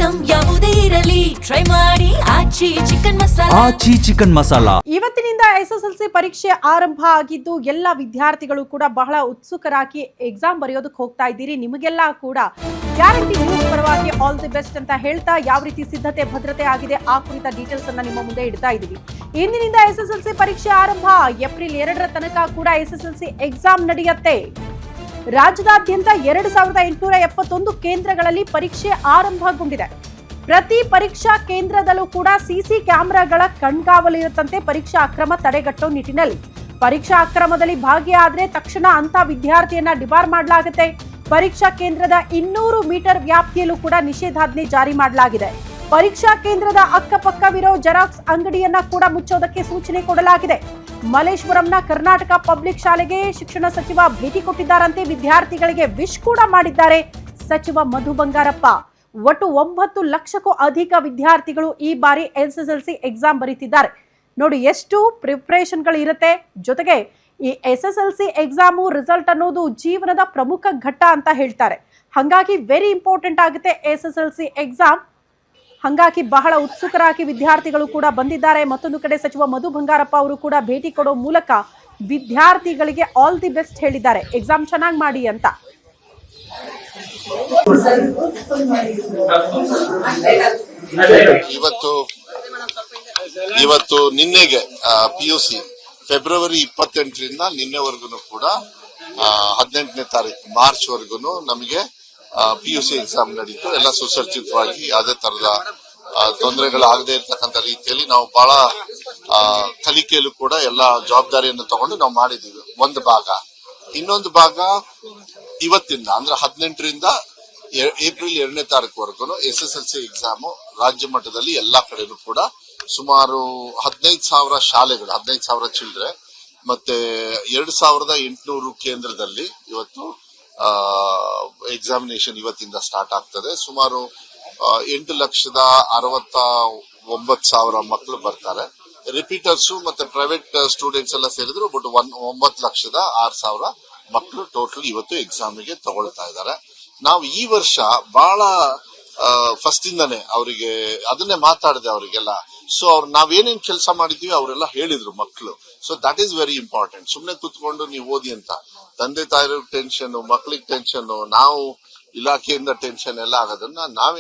Item ಯಾವುದೇ ಇರಲಿ try ಮಾಡಿ ಆಚಿ ಚಿಕನ್ ಮಸಾಲಾ. ಇವತ್ತಿನಿಂದ SSLC ಪರೀಕ್ಷೆ ಆರಂಭ ಆಗಿದ್ದು ಎಲ್ಲ ವಿದ್ಯಾರ್ಥಿಗಳು ಕೂಡ ಬಹಳ ಉತ್ಸುಕರಾಗಿ ಎಕ್ಸಾಮ್ ಬರೆಯೋದಕ್ಕೆ ಹೋಗ್ತಾ ಇದ್ದೀರಿ. ನಿಮಗೆಲ್ಲ ಕೂಡ ಗ್ಯಾರಂಟಿ ನ್ಯೂಸ್ ಪರವಾಗಿ ಆಲ್ ದಿ ಬೆಸ್ಟ್ ಅಂತ ಹೇಳ್ತಾ ಯಾವ ರೀತಿ ಸಿದ್ಧತೆ ಭದ್ರತೆ ಆಗಿದೆ ಆ ಕುರಿತ ಡೀಟೇಲ್ಸ್ ಅನ್ನ ನಿಮ್ಮ ಮುಂದೆ ಇಡ್ತಾ ಇದ್ದೀವಿ. ಇಂದಿನಿಂದ SSLC ಪರೀಕ್ಷೆ ಆರಂಭ. ಏಪ್ರಿಲ್ 2ರ ತನಕ ಕೂಡ SSLC ಎಕ್ಸಾಮ್ ನಡೆಯುತ್ತೆ. ರಾಜ್ಯದಾದ್ಯಂತ 2871 ಕೇಂದ್ರಗಳಲ್ಲಿ ಪರೀಕ್ಷೆ ಆರಂಭಗೊಂಡಿದೆ. ಪ್ರತಿ ಪರೀಕ್ಷಾ ಕೇಂದ್ರದಲ್ಲೂ ಕೂಡ ಸಿಸಿ ಕ್ಯಾಮೆರಾಗಳ ಕಣ್ಗಾವಲಿರುತ್ತಂತೆ. ಪರೀಕ್ಷಾ ಅಕ್ರಮ ತಡೆಗಟ್ಟೋ ನಿಟ್ಟಿನಲ್ಲಿ ಪರೀಕ್ಷಾ ಅಕ್ರಮದಲ್ಲಿ ಭಾಗಿಯಾದ್ರೆ ತಕ್ಷಣ ಅಂತ ವಿದ್ಯಾರ್ಥಿಯನ್ನ ಡಿಬಾರ್ ಮಾಡಲಾಗುತ್ತೆ. ಪರೀಕ್ಷಾ ಕೇಂದ್ರದ 200 ಮೀಟರ್ ವ್ಯಾಪ್ತಿಯಲ್ಲೂ ಕೂಡ ನಿಷೇಧಾಜ್ಞೆ ಜಾರಿ ಮಾಡಲಾಗಿದೆ. ಪರೀಕ್ಷಾ ಕೇಂದ್ರದ ಅಕ್ಕಪಕ್ಕವಿರೋ ಜೆರಾಕ್ಸ್ ಅಂಗಡಿಯನ್ನ ಕೂಡ ಮುಚ್ಚೋದಕ್ಕೆ ಸೂಚನೆ ಕೊಡಲಾಗಿದೆ. ಮಲ್ಲೇಶ್ವರಂನ ಕರ್ನಾಟಕ ಪಬ್ಲಿಕ್ ಶಾಲೆಗೆ ಶಿಕ್ಷಣ ಸಚಿವ ಭೇಟಿ ಕೊಟ್ಟಿದ್ದಾರಂತೆ. ವಿದ್ಯಾರ್ಥಿಗಳಿಗೆ ವಿಶ್ ಕೂಡ ಮಾಡಿದ್ದಾರೆ ಸಚಿವ ಮಧು ಬಂಗಾರಪ್ಪ. ಒಟ್ಟು 9 ಲಕ್ಷಕ್ಕೂ ಅಧಿಕ ವಿದ್ಯಾರ್ಥಿಗಳು ಈ ಬಾರಿ SSLC ಎಕ್ಸಾಮ್ ಬರೀತಿದ್ದಾರೆ. ನೋಡಿ ಎಷ್ಟು ಪ್ರಿಪರೇಷನ್ಗಳು ಇರುತ್ತೆ. ಜೊತೆಗೆ ಈ SSLC ಎಕ್ಸಾಮು ರಿಸಲ್ಟ್ ಅನ್ನೋದು ಜೀವನದ ಪ್ರಮುಖ ಘಟ್ಟ ಅಂತ ಹೇಳ್ತಾರೆ. ಹಾಗಾಗಿ ವೆರಿ ಇಂಪಾರ್ಟೆಂಟ್ ಆಗುತ್ತೆ SSLC ಎಕ್ಸಾಮ್. ಹಾಗಾಗಿ ಬಹಳ ಉತ್ಸುಕರಾಗಿ ವಿದ್ಯಾರ್ಥಿಗಳು ಕೂಡ ಬಂದಿದ್ದಾರೆ. ಮತ್ತೊಂದು ಕಡೆ ಸಚಿವ ಮಧು ಬಂಗಾರಪ್ಪ ಅವರು ಕೂಡ ಭೇಟಿ ಕೊಡೋ ಮೂಲಕ ವಿದ್ಯಾರ್ಥಿಗಳಿಗೆ ಆಲ್ ದಿ ಬೆಸ್ಟ್ ಹೇಳಿದ್ದಾರೆ. ಎಕ್ಸಾಮ್ ಚೆನ್ನಾಗಿ ಮಾಡಿ ಅಂತ. ಇವತ್ತು ನಿನ್ನೆಗೆ PUC ಫೆಬ್ರವರಿ 28ರಿಂದ ನಿನ್ನೆವರೆಗೂ ಕೂಡ 18ನೇ ತಾರೀಕು ಮಾರ್ಚ್ ವರೆಗೂ ನಮಗೆ PUC ಎಕ್ಸಾಮ್ ನಡೀತು. ಎಲ್ಲ ಸುಸಜ್ಜಿತವಾಗಿ ಯಾವುದೇ ತರದ ತೊಂದರೆಗಳಾಗದೇ ಇರ್ತಕ್ಕಂಥ ರೀತಿಯಲ್ಲಿ ನಾವು ಬಹಳ ಕಲಿಕೆಯಲ್ಲೂ ಕೂಡ ಎಲ್ಲ ಜವಾಬ್ದಾರಿಯನ್ನು ತಗೊಂಡು ನಾವು ಮಾಡಿದೀವಿ. ಒಂದು ಭಾಗ. ಇನ್ನೊಂದು ಭಾಗ ಇವತ್ತಿಂದ ಅಂದ್ರೆ 18ರಿಂದ ಏಪ್ರಿಲ್ 2ನೇ ತಾರೀಕುವರೆಗೂ SSLC ಎಕ್ಸಾಮು ರಾಜ್ಯ ಮಟ್ಟದಲ್ಲಿ ಎಲ್ಲಾ ಕಡೆನೂ ಕೂಡ ಸುಮಾರು 15,000 ಶಾಲೆಗಳು, 15,000 ಚಿಲ್ಡ್ರೆ ಮತ್ತೆ 2,800 ಕೇಂದ್ರದಲ್ಲಿ ಇವತ್ತು ಎಕ್ಸಾಮಿನೇಷನ್ ಇವತ್ತಿಂದ ಸ್ಟಾರ್ಟ್ ಆಗ್ತದೆ. ಸುಮಾರು 8,69,000 ಮಕ್ಕಳು ಬರ್ತಾರೆ. ರಿಪೀಟರ್ಸ್ ಮತ್ತೆ ಪ್ರೈವೇಟ್ ಸ್ಟೂಡೆಂಟ್ಸ್ ಎಲ್ಲ ಸೇರಿದ್ರು ಬಟ್ 9,06,000 ಮಕ್ಕಳು ಟೋಟಲ್ ಇವತ್ತು ಎಕ್ಸಾಮಿಗೆ ತಗೊಳ್ತಾ ಇದ್ದಾರೆ. ನಾವು ಈ ವರ್ಷ ಬಹಳ ಫಸ್ಟ್ ಇಂದಾನೆ ಅವರಿಗೆ ಅದನ್ನೇ ಮಾತಾಡಿದೆ ಅವರಿಗೆಲ್ಲ. ಸೊ ನಾವೇನೇನ್ ಕೆಲಸ ಮಾಡಿದ್ವಿ ಅವರೆಲ್ಲ ಹೇಳಿದ್ರು ಮಕ್ಕಳು. So that is very important. ಸುಮ್ನೆ ಕುತ್ಕೊಂಡು ನೀವು ಓದಿ ಅಂತ ತಂದೆ ತಾಯಿರ ಟೆನ್ಷನ್, ಮಕ್ಳಿಗೆ ಟೆನ್ಷನ್, ನಾವು ಇಲಾಖೆಯಿಂದ ಟೆನ್ಷನ್ ಎಲ್ಲ ಆಗೋದನ್ನ ನಾವೇನ್